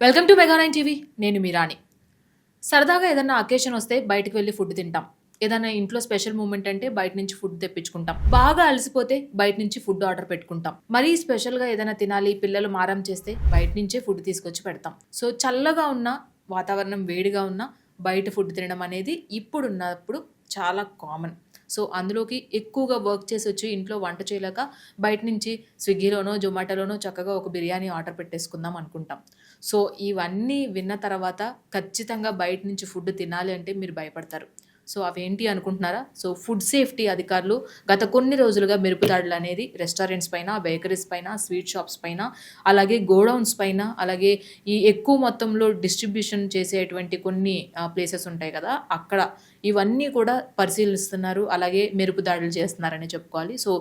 Welcome to మెగా9 TV. నేను మీ రాణి. సరదాగా ఏదన్నా అకేషన్ వస్తే బయటకు వెళ్ళి ఫుడ్ తింటాం. ఏదైనా ఇంట్లో స్పెషల్ మూమెంట్ అంటే బయట నుంచి ఫుడ్ తెప్పించుకుంటాం. బాగా అలసిపోతే బయట నుంచి ఫుడ్ ఆర్డర్ పెట్టుకుంటాం. మరీ స్పెషల్‌గా ఏదైనా తినాలి, పిల్లలు మారం చేస్తే బయట నుంచే ఫుడ్ తీసుకొచ్చి పెడతాం. సో చల్లగా ఉన్న వాతావరణం వేడిగా ఉన్న బయట ఫుడ్ తినడం అనేది ఇప్పుడున్నప్పుడు చాలా కామన్. సో అందులోకి ఎక్కువగా వర్క్ చేసొచ్చి ఇంట్లో వంట చేయలేక బయట నుంచి స్విగ్గీలోనో, జొమాటోలోనో చక్కగా ఒక బిర్యానీ ఆర్డర్ పెట్టేసుకుందాం అనుకుంటాం. సో ఇవన్నీ విన్న తర్వాత ఖచ్చితంగా బయట నుంచి ఫుడ్ తినాలి అంటే మీరు భయపడతారు. సో అవేంటి అనుకుంటున్నారా? సో ఫుడ్ సేఫ్టీ అధికారులు గత కొన్ని రోజులుగా మెరుపుదాడులు అనేది రెస్టారెంట్స్ పైన, బేకరీస్ పైన, స్వీట్ షాప్స్ పైన, అలాగే గోడౌన్స్ పైన, అలాగే ఈ ఎక్కువ మొత్తంలో డిస్ట్రిబ్యూషన్ చేసేటువంటి కొన్ని ప్లేసెస్ ఉంటాయి కదా! అక్కడ ఇవన్నీ కూడా పరిశీలిస్తున్నారు. అలాగే మెరుపు దాడులు చేస్తున్నారని చెప్పుకోవాలి. సో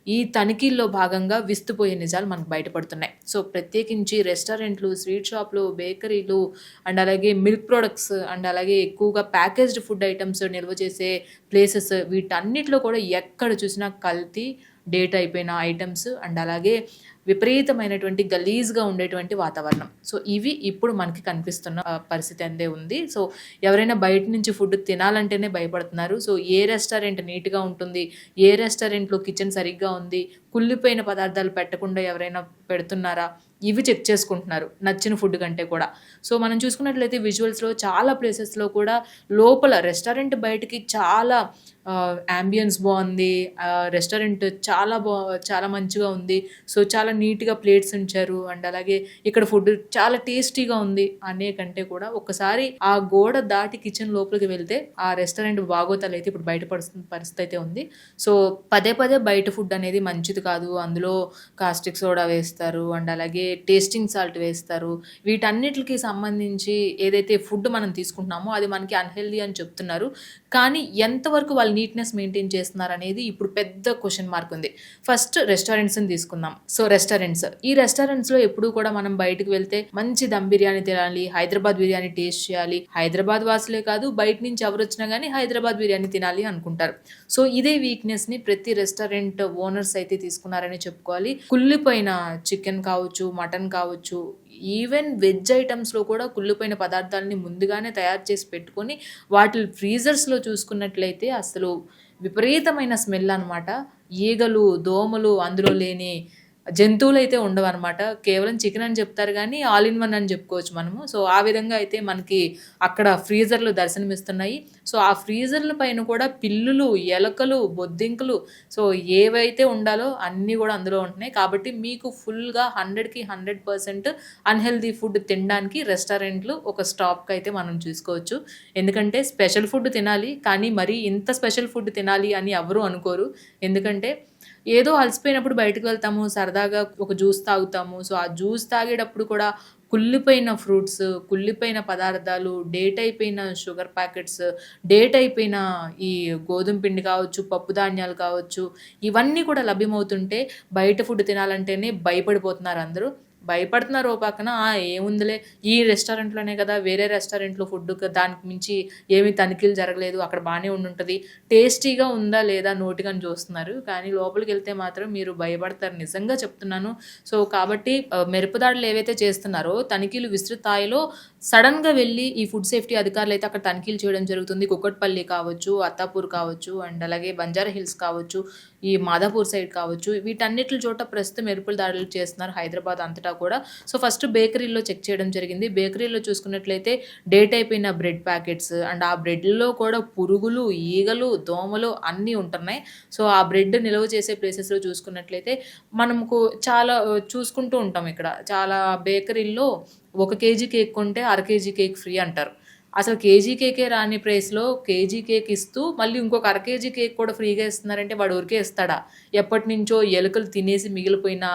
ఈ తనిఖీల్లో భాగంగా విస్తుపోయే నిజాలు మనకు బయటపడుతున్నాయి. సో ప్రత్యేకించి రెస్టారెంట్లు, స్వీట్ షాప్‌లు, బేకరీలు అండ్ అలాగే మిల్క్ ప్రొడక్ట్స్ అండ్ అలాగే ఎక్కువగా ప్యాకేజ్డ్ ఫుడ్ ఐటెమ్స్ నిల్వ చేసే ప్లేసెస్ వీటన్నిటిలో కూడా ఎక్కడ చూసినా కల్తీ, డేట్ అయిపోయిన ఐటెమ్స్ అండ్ అలాగే విపరీతమైనటువంటి గలీజ్‌గా ఉండేటువంటి వాతావరణం. సో ఇవి ఇప్పుడు మనకి కనిపిస్తున్న పరిస్థితి అందే ఉంది. సో ఎవరైనా బయట నుంచి ఫుడ్ తినాలంటేనే భయపడుతున్నారు. సో ఏ రెస్టారెంట్ నీట్‌గా ఉంటుంది, ఏ రెస్టారెంట్‌లో కిచెన్ సరిగ్గా ఉంది, కుళ్ళిపోయిన పదార్థాలు పెట్టకుండా ఎవరైనా పెడుతున్నారా, ఇవి చెక్ చేసుకుంటున్నారు నచ్చిన ఫుడ్ కంటే కూడా. సో మనం చూసుకున్నట్లయితే విజువల్స్‌లో చాలా ప్లేసెస్‌లో కూడా లోపల రెస్టారెంట్ బయటికి చాలా యాంబియన్స్ బావుంది. రెస్టారెంట్ చాలా మంచిగా ఉంది. సో చాలా నీట్‌గా ప్లేట్స్ ఉంచారు. అండ్ అలాగే ఇక్కడ ఫుడ్ చాలా టేస్టీగా ఉంది అనే కంటే కూడా ఒక్కసారి ఆ గోడ దాటి కిచెన్ లోపలికి వెళ్తే ఆ రెస్టారెంట్ బాగోతాలైతే ఇప్పుడు బయటపడుతున్న పరిస్థితి అయితే ఉంది. సో పదే పదే బయట ఫుడ్ అనేది మంచిది కాదు. అందులో కాస్టిక్ సోడా వేస్తారు. అండ్ అలాగే టేస్టింగ్ సాల్ట్ వేస్తారు. వీటన్నిటికి సంబంధించి ఏదైతే ఫుడ్ మనం తీసుకుంటున్నామో అది మనకి అన్‌హెల్తీ అని చెప్తున్నారు. కానీ ఎంతవరకు వాళ్ళు నీట్‌నెస్ మెయింటైన్ చేస్తున్నారనేది ఇప్పుడు పెద్ద క్వెషన్ మార్క్ ఉంది. ఫస్ట్ రెస్టారెంట్స్‌ని తీసుకుందాం. సో ఈ రెస్టారెంట్స్‌లో ఎప్పుడూ కూడా మనం బయటకి వెళ్తే మంచి దమ్ బిర్యానీ తినాలి, హైదరాబాద్ బిర్యానీ టేస్ట్ చేయాలి. హైదరాబాద్ వాసులే కాదు బయట నుంచి ఎవరొచ్చినా గానీ హైదరాబాద్ బిర్యానీ తినాలి అనుకుంటారు. సో ఇదే వీక్‌నెస్‌ని ప్రతి రెస్టారెంట్ ఓనర్స్ అయితే తీసుకున్నారనే చెప్పుకోవాలి. కుళ్ళిపోయిన చికెన్ కావచ్చు, మటన్ కావచ్చు, ఈవెన్ వెజ్ ఐటమ్స్‌లో కూడా కుళ్ళిపోయిన పదార్థాలని ముందుగానే తయారు చేసి పెట్టుకొని వాటిని ఫ్రీజర్స్‌లో చూసుకున్నట్లయితే అసలు విపరీతమైన స్మెల్ అనమాట. ఈగలు, దోమలు అందులో లేని జంతువులైతే ఉండవనమాట. కేవలం చికెన్ అని చెప్తారు గానీ ఆల్ ఇన్ వన్ అని చెప్పుకోవచ్చు మనము. సో ఆ విధంగా అయితే మనకి అక్కడ ఫ్రీజర్‌లు దర్శనమిస్తున్నాయి. సో ఆ ఫ్రీజర్‌ల పైన కూడా పిల్లులు, ఎలకలు, బొద్దింకలు సో ఏవైతే ఉండాలో అన్నీ గూడా అందులో ఉంటున్నాయి. కాబట్టి మీకు ఫుల్‌గా 100కి 100% అన్‌హెల్తీ ఫుడ్ తినడానికి రెస్టారెంట్‌లు ఒక స్టాప్‌కయితే మనం చూసుకోవచ్చు. ఎందుకంటే స్పెషల్ ఫుడ్ తినాలి. కానీ మరీ ఇంత స్పెషల్ ఫుడ్ తినాలి అని ఎవ్వరు అనుకోరు. ఎందుకంటే ఏదో అలసిపోయినప్పుడు బయటకు వెళ్తాము. సరదాగా ఒక జ్యూస్ తాగుతాము. సో ఆ జ్యూస్ తాగేటప్పుడు కూడా కుళ్ళిపోయిన ఫ్రూట్స్, కుళ్ళిపోయిన పదార్థాలు, డేట్ అయిపోయిన షుగర్ ప్యాకెట్స్, డేట్ అయిపోయిన ఈ గోధుమ పిండి కావచ్చు, పప్పు ధాన్యాలు కావచ్చు, ఇవన్నీ కూడా లభ్యమవుతుంటే బయట ఫుడ్ తినాలంటేనే భయపడిపోతున్నారు అందరూ. భయపడుతున్నారు ఓ పక్కన. ఏముందిలే ఈ రెస్టారెంట్‌లోనే కదా! వేరే రెస్టారెంట్‌లో ఫుడ్ దానికి మించి ఏమి తనిఖీలు జరగలేదు. అక్కడ బానే ఉండుంటది. టేస్టీగా ఉందా లేదా నోటికని చూస్తున్నారు. కానీ లోపలికెళ్తే మాత్రం మీరు భయపడతారు. నిజంగా చెప్తున్నాను. సో కాబట్టి మెరుపు దాడులు ఏవైతే చేస్తున్నారో తనిఖీలు విస్తృత స్థాయిలో సడెన్‌గా వెళ్లి ఈ ఫుడ్ సేఫ్టీ అధికారులైతే అక్కడ తనిఖీలు చేయడం జరుగుతుంది. కుకట్పల్లి కావచ్చు, అత్తాపూర్ కావచ్చు అండ్ అలాగే బంజారా హిల్స్ కావచ్చు, ఈ మాదాపూర్ సైడ్ కావచ్చు, వీటన్నిటి చోట ప్రస్తుతం మెరుపుల దాడులు చేస్తున్నారు హైదరాబాద్ అంతటా కూడా. సో ఫస్ట్ బేకరీలో చెక్ చేయడం జరిగింది. బేకరీలో చూసుకున్నట్లయితే డేట్ అయిపోయిన బ్రెడ్ ప్యాకెట్స్ అండ్ ఆ బ్రెడ్‌లో కూడా పురుగులు, ఈగలు, దోమలు అన్నీ ఉంటున్నాయి. సో ఆ బ్రెడ్ నిల్వ చేసే ప్లేసెస్‌లో చూసుకున్నట్లయితే మనకు చాలా చూసుకుంటూ ఉంటాం ఇక్కడ. చాలా బేకరీల్లో 1 కేజీ కేక్ కొంటే అర కేజీ కేక్ ఫ్రీ అంటారు. అసలు కేజీ కేకే రాని ప్రైస్‌లో కేజీ కేక్ ఇస్తూ మళ్ళీ ఇంకొక అర కేజీ కేక్ కూడా ఫ్రీగా ఇస్తున్నారంటే వాడు ఊరికే ఇస్తాడా? ఎప్పటినుంచో ఎలుకలు తినేసి మిగిలిపోయిన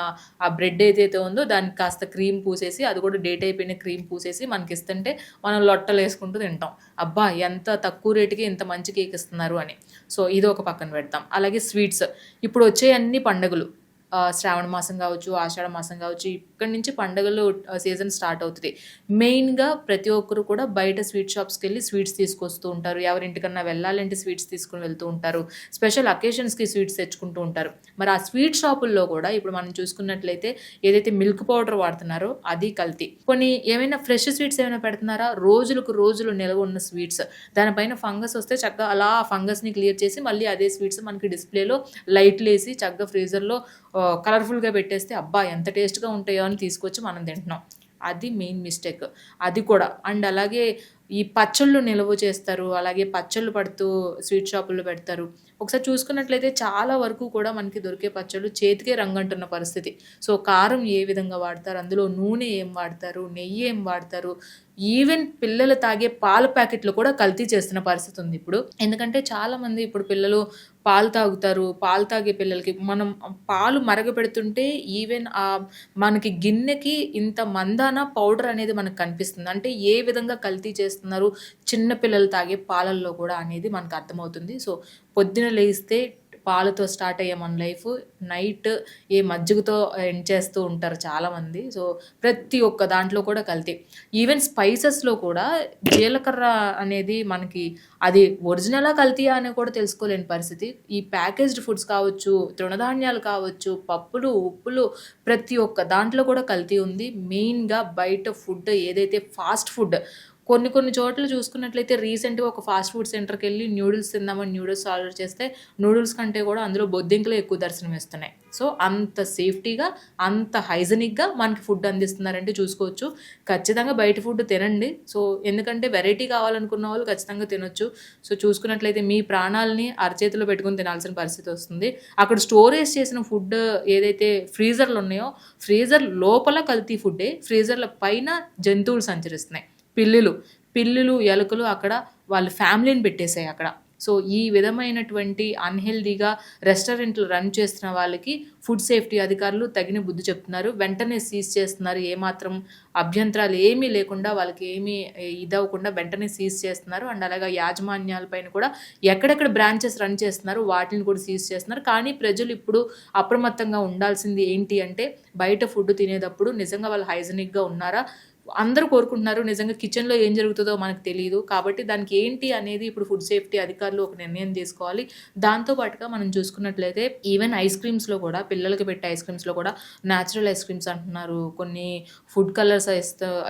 ఆ బ్రెడ్ ఏదైతే ఉందో దానికి కాస్త క్రీమ్ పూసేసి, అది కూడా డేట్ అయిపోయిన క్రీమ్ పూసేసి మనకిస్తుంటే మనం లొట్టలేసుకుంటూ తింటాం. అబ్బా! ఎంత తక్కువ రేటుకి ఇంత మంచి కేక్ ఇస్తున్నారు అని. సో ఇదొక పక్కన పెడతాం. అలాగే స్వీట్స్ ఇప్పుడు వచ్చేయన్నీ పండగలు. శ్రావణ మాసం కావచ్చు, ఆషాఢ మాసం కావచ్చు, ఇక్కడి నుంచి పండుగలు సీజన్ స్టార్ట్ అవుతుంది. మెయిన్‌గా ప్రతి ఒక్కరు కూడా బయట స్వీట్ షాప్స్‌కెళ్ళి స్వీట్స్ తీసుకొస్తూ ఉంటారు. ఎవరింటికన్నా వెళ్ళాలంటే స్వీట్స్ తీసుకొని వెళ్తూ ఉంటారు. స్పెషల్ అకేషన్స్‌కి స్వీట్స్ తెచ్చుకుంటూ ఉంటారు. మరి ఆ స్వీట్ షాపుల్లో కూడా ఇప్పుడు మనం చూసుకున్నట్లయితే ఏదైతే మిల్క్ పౌడర్ వాడుతున్నారో అది కల్తీ. కొన్ని ఏమైనా ఫ్రెష్ స్వీట్స్ ఏమైనా పెడుతున్నారా? రోజులకు రోజులు నిల్వ ఉన్న స్వీట్స్. దానిపైన ఫంగస్ వస్తే చక్కగా అలా ఆ ఫంగస్‌ని క్లియర్ చేసి మళ్ళీ అదే స్వీట్స్ మనకి డిస్‌ప్లేలో లైట్‌లేసి చక్కగా ఫ్రీజర్‌లో కలర్‌ఫుల్‌గా పెట్టేస్తే అబ్బా! ఎంత టేస్ట్‌గా ఉంటాయో అని తీసుకొచ్చి మనం తింటున్నాం. అది మెయిన్ మిస్టేక్. అది కూడా. అండ్ అలాగే ఈ పచ్చళ్ళు నిల్వ చేస్తారు. అలాగే పచ్చళ్ళు పడుతూ స్వీట్ షాపుల్లో పెడతారు. ఒకసారి చూసుకున్నట్లయితే చాలా వరకు కూడా మనకి దొరికే పచ్చళ్ళు చేతికే రంగంటున్న పరిస్థితి. సో, కారం ఏ విధంగా వాడతారు? అందులో నూనె ఏం వాడతారు? నెయ్యి ఏం వాడతారు? ఈవెన్ పిల్లలు తాగే పాల ప్యాకెట్లు కూడా కల్తీ చేస్తున్న పరిస్థితి ఉంది ఇప్పుడు. ఎందుకంటే చాలామంది ఇప్పుడు పిల్లలు పాలు తాగుతారు. పాలు తాగే పిల్లలకి మనం పాలు మరగపెడుతుంటే ఈవెన్ మనకి గిన్నెకి ఇంత మందాన పౌడర్ అనేది మనకు కనిపిస్తుంది. అంటే ఏ విధంగా కల్తీ చేస్తున్నారు చిన్న పిల్లలు తాగే పాలల్లో కూడా అనేది మనకు అర్థమవుతుంది. సో, పొద్దున లేస్తే పాలతో స్టార్ట్ అయ్యే మన లైఫ్ నైట్ ఏ మజ్జిగతో ఎండ్ చేస్తూ ఉంటారు చాలామంది. సో, ప్రతి ఒక్క దాంట్లో కూడా కల్తీ. ఈవెన్ స్పైసెస్‌లో కూడా జీలకర్ర అనేది మనకి అది ఒరిజినలా కల్తీయా అని కూడా తెలుసుకోలేని పరిస్థితి. ఈ ప్యాకేజ్డ్ ఫుడ్స్ కావచ్చు, తృణధాన్యాలు కావచ్చు, పప్పులు, ఉప్పులు ప్రతి ఒక్క దాంట్లో కూడా కల్తీ ఉంది. మెయిన్‌గా బయట ఫుడ్ ఏదైతే ఫాస్ట్ ఫుడ్ కొన్ని కొన్ని చోట్ల చూసుకున్నట్లయితే రీసెంట్‌గా ఒక ఫాస్ట్ ఫుడ్ సెంటర్‌కెళ్ళి న్యూడిల్స్ తిందామని న్యూడిల్స్ ఆర్డర్ చేస్తే నూడిల్స్ కంటే కూడా అందులో బొద్దింకలే ఎక్కువ దర్శనమిస్తున్నాయి. సో, అంత సేఫ్టీగా, అంత హైజీనిక్‌గా మనకి ఫుడ్ అందిస్తున్నారంటే చూసుకోవచ్చు. ఖచ్చితంగా బయట ఫుడ్ తినండి. సో, ఎందుకంటే వెరైటీ కావాలనుకున్న వాళ్ళు ఖచ్చితంగా తినొచ్చు. సో, చూసుకున్నట్లయితే మీ ప్రాణాల్ని అరచేతిలో పెట్టుకొని తినాల్సిన పరిస్థితి వస్తుంది. అక్కడ స్టోరేజ్ చేసిన ఫుడ్ ఏదైతే ఫ్రీజర్‌లు ఉన్నాయో, ఫ్రీజర్ లోపల కల్తీ ఫుడ్డే, ఫ్రీజర్‌ల పైన జంతువులు సంచరిస్తున్నాయి. పిల్లులు, ఎలుకలు అక్కడ వాళ్ళ ఫ్యామిలీని పెట్టేసాయి అక్కడ. సో, ఈ విధమైనటువంటి అన్‌హెల్తీగా రెస్టారెంట్లు రన్ చేస్తున్న వాళ్ళకి ఫుడ్ సేఫ్టీ అధికారులు తగిన బుద్ధి చెప్తున్నారు. వెంటనే సీజ్ చేస్తున్నారు. ఏమాత్రం అభ్యంతరాలు ఏమీ లేకుండా వాళ్ళకి ఏమీ ఇదవ్వకుండా వెంటనే సీజ్ చేస్తున్నారు. అండ్ అలాగే యాజమాన్యాల పైన కూడా ఎక్కడెక్కడ బ్రాంచెస్ రన్ చేస్తున్నారో వాటిని కూడా సీజ్ చేస్తున్నారు. కానీ ప్రజలు ఇప్పుడు అప్రమత్తంగా ఉండాల్సింది ఏంటి అంటే బయట ఫుడ్ తినేటప్పుడు నిజంగా వాళ్ళు హైజీనిక్‌గా ఉన్నారా? అందరూ కోరుకుంటున్నారు. నిజంగా కిచెన్‌లో ఏం జరుగుతదో మనకు తెలీదు. కాబట్టి దానికి ఏంటి అనేది ఇప్పుడు ఫుడ్ సేఫ్టీ అధికారులు ఒక నిర్ణయం తీసుకోవాలి. దాంతో పాటుగా మనం చూసుకున్నట్లయితే ఈవెన్ ఐస్ క్రీమ్స్‌లో కూడా పిల్లలకి పెట్టే ఐస్ క్రీమ్స్‌లో కూడా నేచురల్ ఐస్ క్రీమ్స్ అంటున్నారు. కొన్ని ఫుడ్ కలర్స్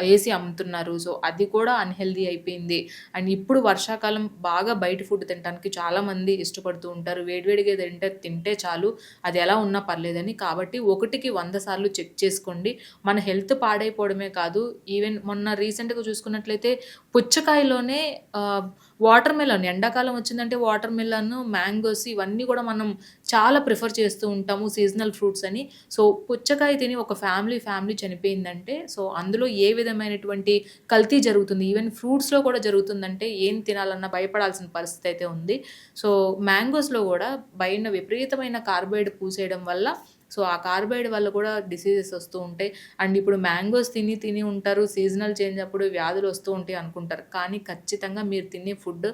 ఏసి అమ్ముతున్నారు. సో, అది కూడా అన్‌హెల్తీ అయిపోయింది. అండ్ ఇప్పుడు వర్షాకాలం బాగా బయట ఫుడ్ తినడానికి చాలామంది ఇష్టపడుతూ ఉంటారు. వేడివేడిగా తింటే చాలు అది ఎలా ఉన్నా పర్లేదని. కాబట్టి 1కి 100 సార్లు చెక్ చేసుకోండి. మన హెల్త్ పాడైపోవడమే కాదు, ఈవెన్ మొన్న రీసెంట్‌గా చూసుకున్నట్లయితే పుచ్చకాయలోనే వాటర్ మెలన్ ఎండాకాలం వచ్చిందంటే వాటర్ మెలన్, మ్యాంగోస్ ఇవన్నీ కూడా మనం చాలా ప్రిఫర్ చేస్తూ ఉంటాము సీజనల్ ఫ్రూట్స్ అని. సో, పుచ్చకాయ తిని ఒక ఫ్యామిలీ చనిపోయిందంటే సో, అందులో ఏ విధమైనటువంటి కల్తీ జరుగుతుంది. ఈవెన్ ఫ్రూట్స్‌లో కూడా జరుగుతుందంటే ఏం తినాలన్నా భయపడాల్సిన పరిస్థితి అయితే ఉంది. సో, మ్యాంగోస్‌లో కూడా పైన విపరీతమైన కార్బైడ్ పూసేయడం వల్ల సో, ఆ కార్బైడ్ వల్ల కూడా డిసీజెస్ వస్తూ ఉంటాయి. అండ్ ఇప్పుడు మ్యాంగోస్ తిని ఉంటారు. సీజనల్ చేంజ్ అప్పుడు వ్యాధులు వస్తూ ఉంటాయి అనుకుంటారు. కానీ ఖచ్చితంగా మీరు తినే ఫుడ్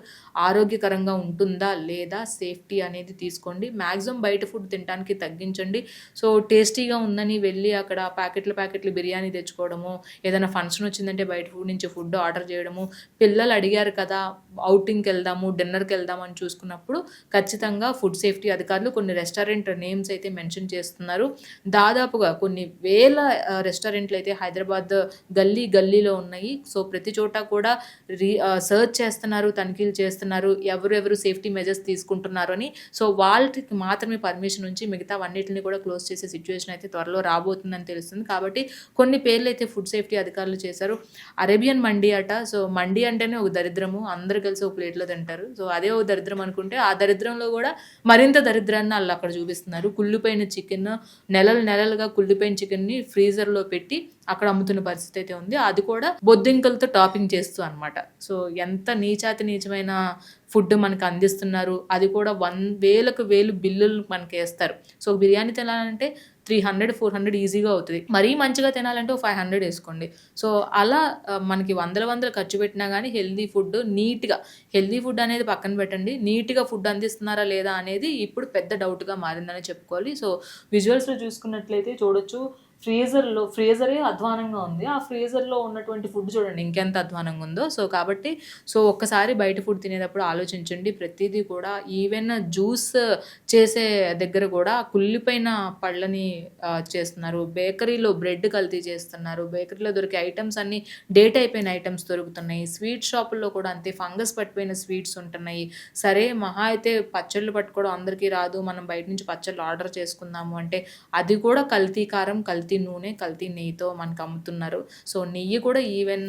ఆరోగ్యకరంగా ఉంటుందా? లేదా? సేఫ్టీ అనేది తీసుకోండి. మాక్సిమం బయట ఫుడ్ తినడానికి తగ్గించండి. సో, టేస్టీగా ఉందని వెళ్ళి అక్కడ ప్యాకెట్లు బిర్యానీ తెచ్చుకోవడము, ఏదైనా ఫంక్షన్ వచ్చిందంటే బయట ఫుడ్ నుంచి ఫుడ్ ఆర్డర్ చేయడము, పిల్లలు అడిగారు కదా ఔటింగ్‌కెళ్దాము, డిన్నర్‌కెళ్దాం అని చూసుకున్నప్పుడు ఖచ్చితంగా ఫుడ్ సేఫ్టీ అధికారులు కొన్ని రెస్టారెంట్ నేమ్స్ అయితే మెన్షన్ చేస్తున్నారు. దాదాపుగా కొన్ని వేల రెస్టారెంట్‌లయితే హైదరాబాద్ గల్లీలో ఉన్నాయి. సో, ప్రతి చోట కూడా సెర్చ్ చేస్తున్నారు, తనిఖీలు చేస్తున్నారు. ఎవరెవరు సేఫ్టీ మెజర్స్ తీసుకుంటున్నారు అని. సో, వాళ్ళకి మాత్రమే పర్మిషన్ ఉంచి మిగతావన్నిటిని కూడా క్లోజ్ చేసే సిట్యుయేషన్ అయితే త్వరలో రాబోతుందని తెలుస్తుంది. కాబట్టి కొన్ని పేర్లయితే ఫుడ్ సేఫ్టీ అధికారులు చేశారు. అరేబియన్ మండీ అట. సో, మండీ అంటేనే ఒక దరిద్రము. అందరూ కలిసి ఒక ప్లేట్‌లో తింటారు. సో, అదే ఒక దరిద్రం అనుకుంటే ఆ దరిద్రంలో కూడా మరింత దరిద్రాన్ని ఆళ్ళు అక్కడ చూపిస్తున్నారు. కుళ్ళిపోయిన చికెన్ నెలలుగా కుళ్ళిపోయిన చికెన్‌ని ఫ్రీజర్‌లో పెట్టి అక్కడ అమ్ముతున్న పరిస్థితి అయితే ఉంది. అది కూడా బొద్దింకలతో టాపింగ్ చేస్తూ అనమాట. సో, ఎంత నీచమైన ఫుడ్ మనకు అందిస్తున్నారు. అది కూడా వేలకు వేలు బిల్లులు మనకేస్తారు. సో, బిర్యానీ తినాలంటే 300, 400 ఈజీగా అవుతది. మరీ మంచిగా తినాలంటే ఓ 500 ఏసుకోండి. సో, అలా మనకి వందలు ఖర్చు పెట్టినా గానీ హెల్తీ ఫుడ్ అనేది పక్కన పెట్టండి. నీట్‌గా ఫుడ్ అందిస్తున్నారా లేదా అనేది ఇప్పుడు పెద్ద డౌట్‌గా మారిందనే చెప్పుకోవాలి. సో, విజువల్స్‌లో చూసుకున్నట్లయితే చూడొచ్చు ఫ్రీజరే అధ్వానంగా ఉంది. ఆ ఫ్రీజర్‌లో ఉన్నటువంటి ఫుడ్ చూడండి ఇంకెంత అధ్వానంగా ఉందో. సో, కాబట్టి ఒక్కసారి బయట ఫుడ్ తినేటప్పుడు ఆలోచించండి. ప్రతీదీ కూడా ఈవెన్ జ్యూస్ చేసే దగ్గర కూడా కుళ్ళిపోయిన పళ్ళని చేస్తున్నారు. బేకరీలో బ్రెడ్ కల్తీ చేస్తున్నారు. బేకరీలో దొరికే ఐటెమ్స్ అన్నీ డేట్ అయిపోయిన ఐటెమ్స్ దొరుకుతున్నాయి. స్వీట్ షాపుల్లో కూడా అంతే ఫంగస్ పట్టిపోయిన స్వీట్స్ ఉంటున్నాయి. సరే మహా అయితే పచ్చళ్ళు పట్టుకోవడం అందరికీ రాదు. మనం బయట నుంచి పచ్చళ్ళు ఆర్డర్ చేసుకుందాము అంటే అది కూడా కల్తీ కారం, కల్తీ నూనె, కల్తీ నెయ్యితో మనకు అమ్ముతున్నారు. సో, నెయ్యి కూడా ఈవెన్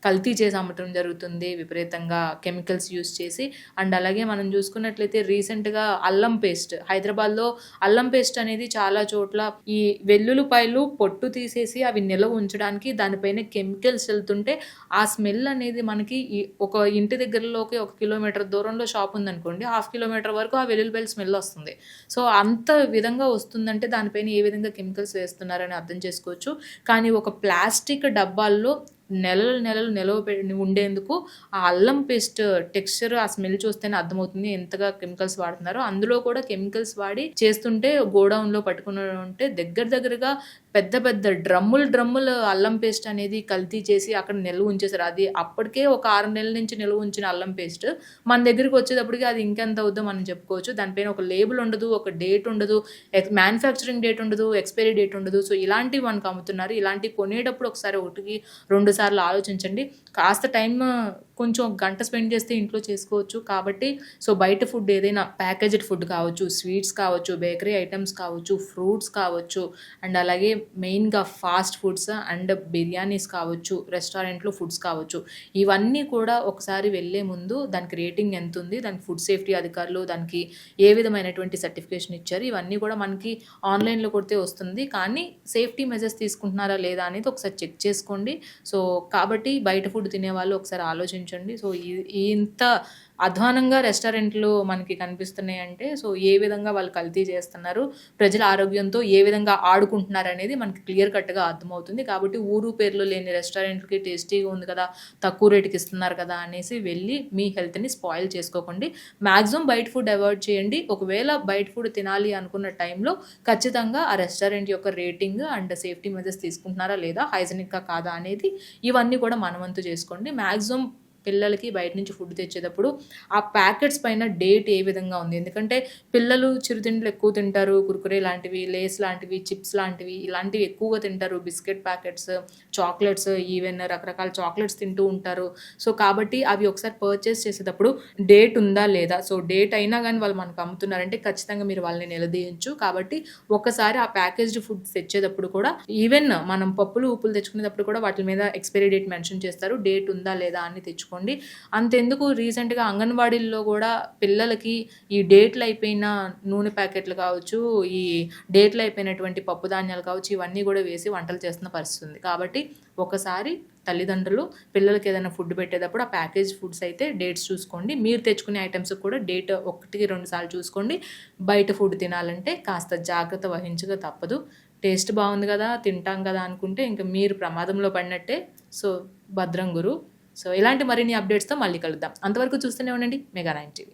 కల్తీ చేసి అమ్మటం జరుగుతుంది. విపరీతంగా కెమికల్స్ యూజ్ చేసి. అండ్ అలాగే మనం చూసుకున్నట్లయితే రీసెంట్‌గా అల్లం పేస్ట్ హైదరాబాద్‌లో అల్లం పేస్ట్ అనేది చాలా చోట్ల ఈ వెల్లుల్లిపాయలు పొట్టు తీసేసి అవి నిల్వ ఉంచడానికి దానిపైన కెమికల్స్ చల్లుతుంటే ఆ స్మెల్ అనేది మనకి ఒక ఇంటి దగ్గరలోకి 1 కిలోమీటర్ దూరంలో షాప్ ఉందనుకోండి. హాఫ్ కిలోమీటర్ వరకు ఆ వెల్లుల్లిపాయల స్మెల్ వస్తుంది. సో, అంత విధంగా వస్తుందంటే దానిపైన ఏ విధంగా కెమికల్స్ వేస్తున్నారని అర్థం చేసుకోవచ్చు. కానీ ఒక ప్లాస్టిక్ డబ్బాల్లో నెలలు ఉండేందుకు ఆ అల్లం పేస్ట్ టెక్స్చర్, ఆ స్మెల్ చూస్తేనే అర్థమవుతుంది ఎంతగా కెమికల్స్ వాడుతున్నారో. అందులో కూడా కెమికల్స్ వాడి చేస్తుంటే గోడౌన్‌లో పట్టుకుని ఉంటే దగ్గరగా పెద్ద డ్రమ్ములు అల్లం పేస్ట్ అనేది కల్తీ చేసి అక్కడ నిల్వ ఉంచేసారు. అది అప్పటికే ఒక 6 నెలల నుంచి నిల్వ ఉంచిన అల్లం పేస్ట్ మన దగ్గరికి వచ్చేటప్పటికి అది ఇంకెంత అవుద్దో మనం చెప్పుకోవచ్చు. దానిపైన ఒక లేబుల్ ఉండదు, ఒక డేట్ ఉండదు, మ్యానుఫ్యాక్చరింగ్ డేట్ ఉండదు, ఎక్స్‌పైరీ డేట్ ఉండదు. సో, ఇలాంటివి మనకు అమ్ముతున్నారు. ఇలాంటివి కొనేటప్పుడు ఒకసారి 1కి 2 సార్లు ఆలోచించండి. కాస్త టైమ్ కొంచెం గంట స్పెండ్ చేస్తే ఇంట్లో చేసుకోవచ్చు. కాబట్టి బయట ఫుడ్ ఏదైనా ప్యాకేజ్డ్ ఫుడ్ కావచ్చు, స్వీట్స్ కావచ్చు, బేకరీ ఐటెమ్స్ కావచ్చు, ఫ్రూట్స్ కావచ్చు, అండ్ అలాగే మెయిన్‌గా ఫాస్ట్ ఫుడ్స్ అండ్ బిర్యానీస్ కావచ్చు, రెస్టారెంట్‌లో ఫుడ్స్ కావచ్చు. ఇవన్నీ కూడా ఒకసారి వెళ్ళే ముందు దానికి రేటింగ్ ఎంతుంది, దానికి ఫుడ్ సేఫ్టీ అధికారులు దానికి ఏ విధమైనటువంటి సర్టిఫికేషన్ ఇచ్చారు, ఇవన్నీ కూడా మనకి ఆన్‌లైన్‌లో కొడితే వస్తుంది. కానీ సేఫ్టీ మెజర్స్ తీసుకుంటున్నారా లేదా అనేది ఒకసారి చెక్ చేసుకోండి. కాబట్టి బయట ఫుడ్ తినేవాళ్ళు ఒకసారి ఆలోచించండి. ఇంత అధ్వానంగా రెస్టారెంట్లు మనకి కనిపిస్తున్నాయంటే ఏ విధంగా వాళ్ళు కల్తీ చేస్తున్నారు, ప్రజల ఆరోగ్యంతో ఏ విధంగా ఆడుకుంటున్నారనేది మనకి క్లియర్ కట్‌గా అర్థమవుతుంది. కాబట్టి ఊరు పేర్లు లేని రెస్టారెంట్‌కి టేస్టీగా ఉంది కదా, తక్కువ రేటుకి ఇస్తున్నారు కదా అనేసి వెళ్ళి మీ హెల్త్‌ని స్పాయిల్ చేసుకోకండి. మాక్సిమం బయట ఫుడ్ అవాయిడ్ చేయండి. ఒకవేళ బయట ఫుడ్ తినాలి అనుకున్న టైంలో ఖచ్చితంగా ఆ రెస్టారెంట్ యొక్క రేటింగ్ అండ్ సేఫ్టీ మెజర్స్ తీసుకుంటున్నారా లేదా, హైజెనిక్‌గా కాదా అనేది ఇవన్నీ కూడా మనవంతు చేసుకోండి. మాక్సిమం పిల్లలకి బయట నుంచి ఫుడ్ తెచ్చేటప్పుడు ఆ ప్యాకెట్స్ పైన డేట్ ఏ విధంగా ఉంది, ఎందుకంటే పిల్లలు చిరుతిండ్లు ఎక్కువ తింటారు. కుర్కురే లాంటివి, లేస్ లాంటివి, చిప్స్ లాంటివి ఇలాంటివి ఎక్కువగా తింటారు. బిస్కెట్ ప్యాకెట్స్, చాక్లెట్స్, ఈవెన్ రకరకాల చాక్లెట్స్ తింటూ ఉంటారు. కాబట్టి అవి ఒకసారి పర్చేస్ చేసేటప్పుడు డేట్ ఉందా లేదా, డేట్ అయినా కానీ వాళ్ళు మనకు అమ్ముతున్నారంటే ఖచ్చితంగా మీరు వాళ్ళని నిలదీయచ్చు. కాబట్టి ఒకసారి ఆ ప్యాకేజ్డ్ ఫుడ్ తెచ్చేటప్పుడు కూడా ఈవెన్ మనం పప్పులు ఉప్పులు తెచ్చుకునేటప్పుడు కూడా వాటి మీద ఎక్స్పైరీ డేట్ మెన్షన్ చేస్తారు. డేట్ ఉందా లేదా అని తెచ్చుకోండి. అంతెందుకు రీసెంట్‌గా అంగన్వాడీల్లో కూడా పిల్లలకి ఈ డేట్లు అయిపోయిన నూనె ప్యాకెట్లు కావచ్చు, ఈ డేట్లు అయిపోయినటువంటి పప్పు ధాన్యాలు కావచ్చు, ఇవన్నీ కూడా వేసి వంటలు చేస్తున్న పరిస్థితి ఉంది. కాబట్టి ఒకసారి తల్లిదండ్రులు పిల్లలకి ఏదైనా ఫుడ్ పెట్టేటప్పుడు ఆ ప్యాకేజ్ ఫుడ్స్ అయితే డేట్స్ చూసుకోండి. మీరు తెచ్చుకునే ఐటమ్స్ కూడా డేట్ 1కి 2 సార్లు చూసుకోండి. బయట ఫుడ్ తినాలంటే కాస్త జాగ్రత్త వహించక తప్పదు. టేస్ట్ బాగుంది కదా, తింటాం కదా అనుకుంటే ఇంక మీరు ప్రమాదంలో పడినట్టే. భద్రం గురు. ఇలాంటి మరిన్ని అప్డేట్స్‌తో మళ్ళీ కలుద్దాం. అంతవరకు చూస్తూనే ఉండండి మెగా 9 టీవీ.